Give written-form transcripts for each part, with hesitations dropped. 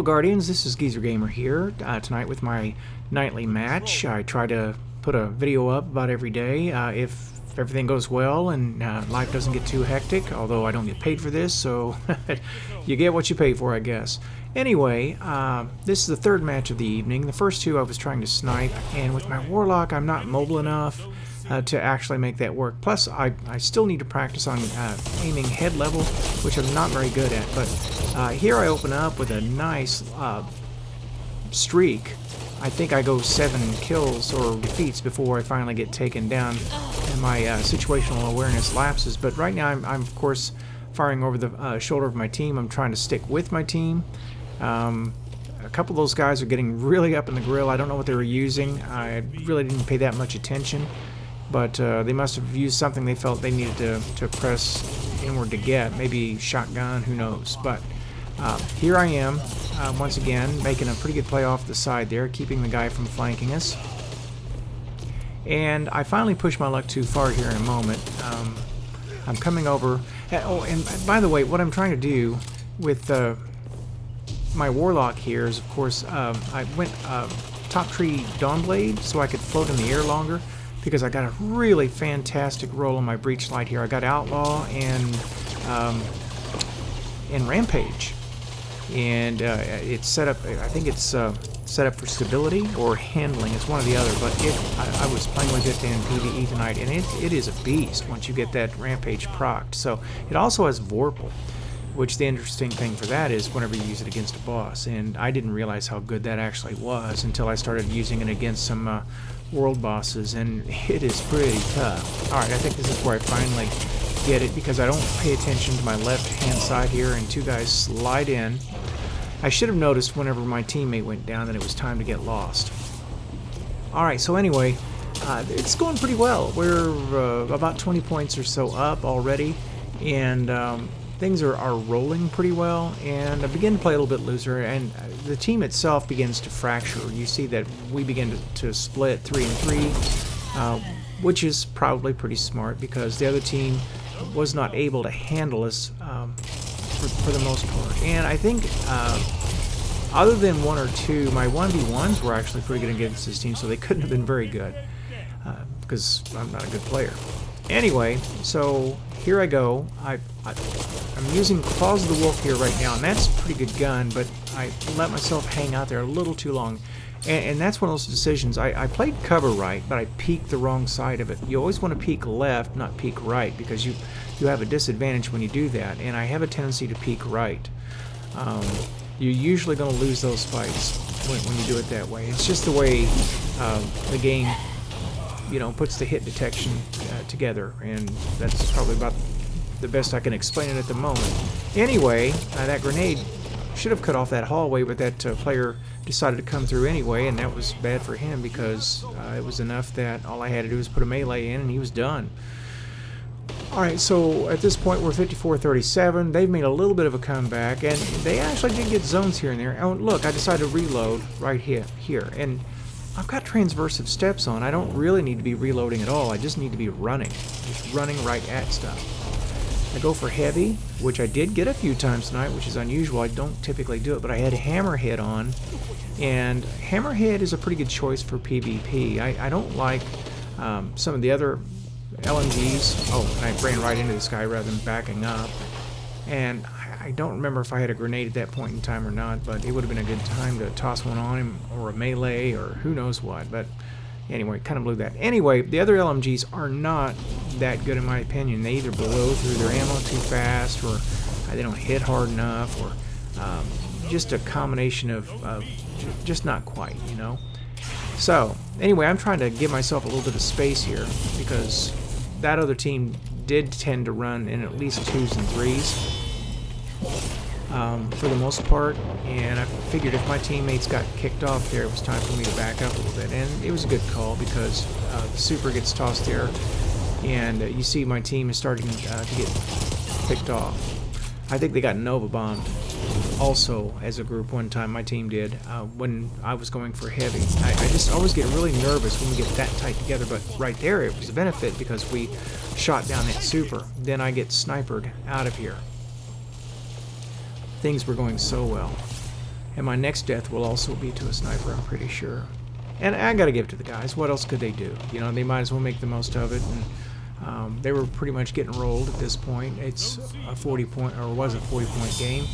Hello Guardians, this is Geezer Gamer here, tonight with my nightly match. I try to put a video up about every day if everything goes well and life doesn't get too hectic, although I don't get paid for this, so you get what you pay for, I guess. Anyway, this is the third match of the evening. The first two I was trying to snipe, and with my Warlock I'm not mobile enough to actually make that work. Plus, I still need to practice on aiming head level, which I'm not very good at. But here I open up with a nice streak. I think I go 7 kills or defeats before I finally get taken down, and my situational awareness lapses. But right now I'm of course firing over the shoulder of my team. I'm trying to stick with my team. A couple of those guys are getting really up in the grill. I don't know what they were using. I really didn't pay that much attention. But they must have used something they felt they needed to press inward to get. Maybe shotgun, who knows. But here I am, once again, making a pretty good play off the side there, keeping the guy from flanking us. And I finally pushed my luck too far here in a moment. I'm coming over. Oh, and by the way, what I'm trying to do with my Warlock here is, of course, I went top tree Dawnblade so I could float in the air longer, because I got a really fantastic roll on my Breachlight here. I got Outlaw and Rampage, and it's set up. I think it's set up for stability or handling. It's one or the other. But I was playing with it in PvE tonight, and it is a beast once you get that Rampage procced. So it also has Vorpal, which the interesting thing for that is whenever you use it against a boss. And I didn't realize how good that actually was until I started using it against some world bosses, and it is pretty tough. Alright, I think this is where I finally get it, because I don't pay attention to my left hand side here, and two guys slide in. I should have noticed whenever my teammate went down that it was time to get lost. Alright, so anyway, it's going pretty well. We're about 20 points or so up already, and things are rolling pretty well, and I begin to play a little bit looser, and the team itself begins to fracture. You see that we begin to split 3 and 3, which is probably pretty smart, because the other team was not able to handle us for the most part. And I think other than 1 or 2, my 1v1s were actually pretty good against this team, so they couldn't have been very good, because I'm not a good player. Anyway, so here I go. I'm using Claws of the Wolf here right now, and that's a pretty good gun, but I let myself hang out there a little too long. And that's one of those decisions. I played cover right, but I peeked the wrong side of it. You always want to peek left, not peek right, because you have a disadvantage when you do that, and I have a tendency to peek right. You're usually going to lose those fights when you do it that way. It's just the way the game, puts the hit detection together, and that's probably about the best I can explain it at the moment. Anyway, that grenade should have cut off that hallway, but that player decided to come through anyway, and that was bad for him, because it was enough that all I had to do was put a melee in and he was done. Alright, so at this point we're 54-37. They've made a little bit of a comeback, and they actually did get zones here and there. Oh, look, I decided to reload right here, and I've got Transversive Steps on. I don't really need to be reloading at all. I just need to be running. Just running right at stuff. I go for heavy, which I did get a few times tonight, which is unusual. I don't typically do it, but I had Hammerhead on, and Hammerhead is a pretty good choice for PvP. I don't like some of the other LMGs. Oh, and I ran right into this guy rather than backing up. And I don't remember if I had a grenade at that point in time or not, but it would have been a good time to toss one on him, or a melee, or who knows what. But anyway, kind of blew that. Anyway, the other LMGs are not that good in my opinion. They either blow through their ammo too fast, or they don't hit hard enough, or just a combination of just not quite, So, anyway, I'm trying to give myself a little bit of space here, because that other team did tend to run in at least 2s and 3s. For the most part, and I figured if my teammates got kicked off there, it was time for me to back up a little bit, and it was a good call, because the super gets tossed there, and you see my team is starting to get picked off. I think they got Nova bombed also as a group one time. My team did when I was going for heavy. I just always get really nervous when we get that tight together, but right there it was a benefit, because we shot down that super. Then I get snipered out of here. Things were going so well. And my next death will also be to a sniper, I'm pretty sure. And I gotta give it to the guys. What else could they do? You know, they might as well make the most of it. And they were pretty much getting rolled at this point. It's a 40-point, or was a 40-point game.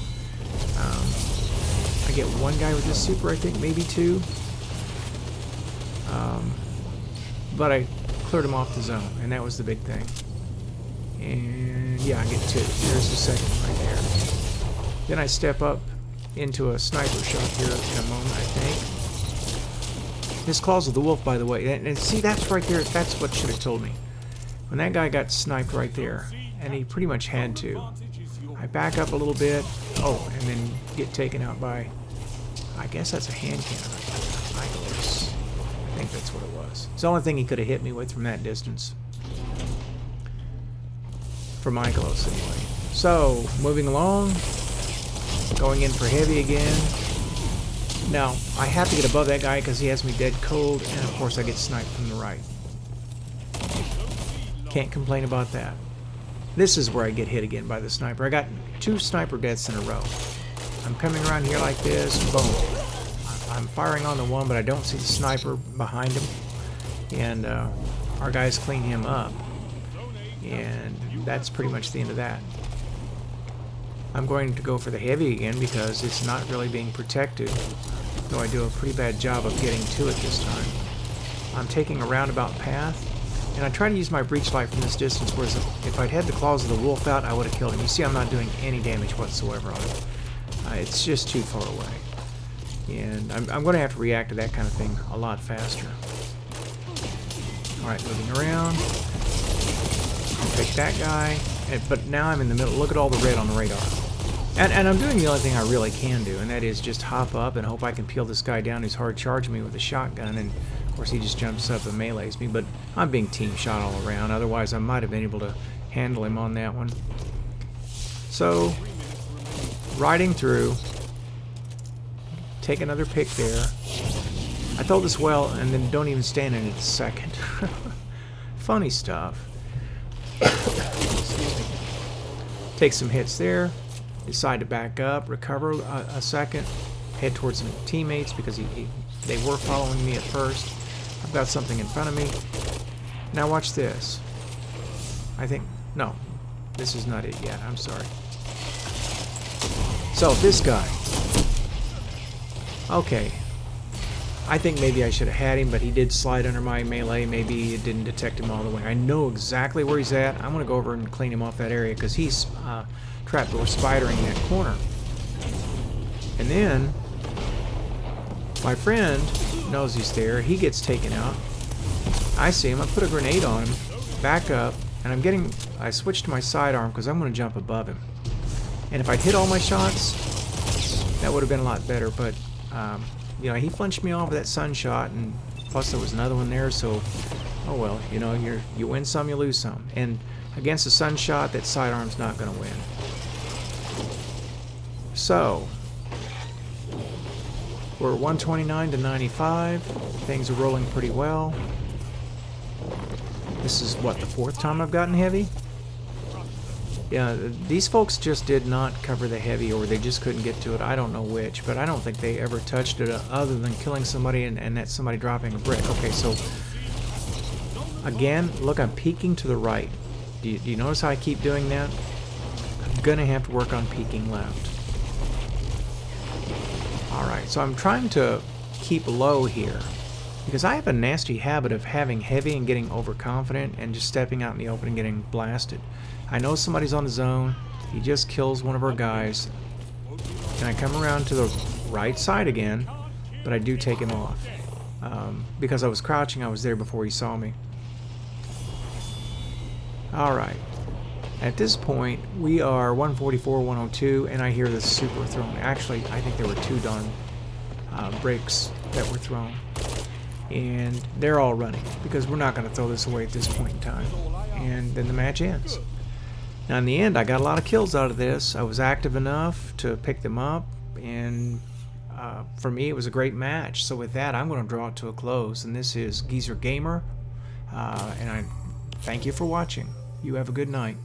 I get one guy with this super, I think, maybe two. But I cleared him off the zone, and that was the big thing. And yeah, I get two. There's the second one right there. Then I step up into a sniper shot here in a moment, I think. This Claws of the Wolf, by the way. And see, that's right there. That's what should have told me. When that guy got sniped right there, and he pretty much had to, I back up a little bit. Oh, and then get taken out by, I guess that's a hand cannon. I think that's what it was. It's the only thing he could have hit me with from that distance. For my close, anyway. So, moving along. Going in for heavy again. Now, I have to get above that guy because he has me dead cold, and of course I get sniped from the right. Can't complain about that. This is where I get hit again by the sniper. I got 2 sniper deaths in a row. I'm coming around here like this, boom. I'm firing on the one, but I don't see the sniper behind him. And our guys clean him up. And that's pretty much the end of that. I'm going to go for the heavy again because it's not really being protected. Though I do a pretty bad job of getting to it this time. I'm taking a roundabout path. And I try to use my Breachlight from this distance, whereas if I'd had the Claws of the Wolf out, I would have killed him. You see, I'm not doing any damage whatsoever on it. It's just too far away. And I'm going to have to react to that kind of thing a lot faster. Alright, moving around. I'll take that guy. But now I'm in the middle. Look at all the red on the radar. And I'm doing the only thing I really can do, and that is just hop up and hope I can peel this guy down who's hard charging me with a shotgun. And of course he just jumps up and melees me, but I'm being team shot all around. Otherwise I might have been able to handle him on that one. So, riding through. Take another pick there. I throw this well and then don't even stand in it a second. Funny stuff. Excuse me. Take some hits there. Decide to back up, recover a second, head towards some teammates because they were following me at first. I've got something in front of me. Now watch this. I think, no, this is not it yet. I'm sorry. So this guy. Okay. I think maybe I should have had him, but he did slide under my melee. Maybe it didn't detect him all the way. I know exactly where he's at. I'm going to go over and clean him off that area because he's trapdoor spidering that corner. And then my friend knows he's there. He gets taken out. I see him. I put a grenade on him. Back up. And I switched to my sidearm because I'm going to jump above him. And if I'd hit all my shots, that would have been a lot better. But you know, he flinched me off with that sun shot, and plus there was another one there, so oh well, you know, you win some, you lose some. And against a sun shot, that sidearm's not going to win. So we're 129 to 95. Things are rolling pretty well. This is what, the 4th time I've gotten heavy? Yeah, these folks just did not cover the heavy, or they just couldn't get to it. I don't know which, but I don't think they ever touched it other than killing somebody and that somebody dropping a brick. Okay, so again, look, I'm peeking to the right. Do you notice how I keep doing that? I'm going to have to work on peeking left. Alright, so I'm trying to keep low here because I have a nasty habit of having heavy and getting overconfident and just stepping out in the open and getting blasted. I know somebody's on the zone. He just kills one of our guys. And I come around to the right side again, but I do take him off. Because I was crouching, I was there before he saw me. Alright. At this point, we are 144, 102, and I hear the super thrown. Actually, I think there were 2 darn breaks that were thrown. And they're all running, because we're not going to throw this away at this point in time. And then the match ends. Now in the end, I got a lot of kills out of this. I was active enough to pick them up, and for me, it was a great match. So with that, I'm going to draw it to a close. And this is Geezer Gamer, and I thank you for watching. You have a good night.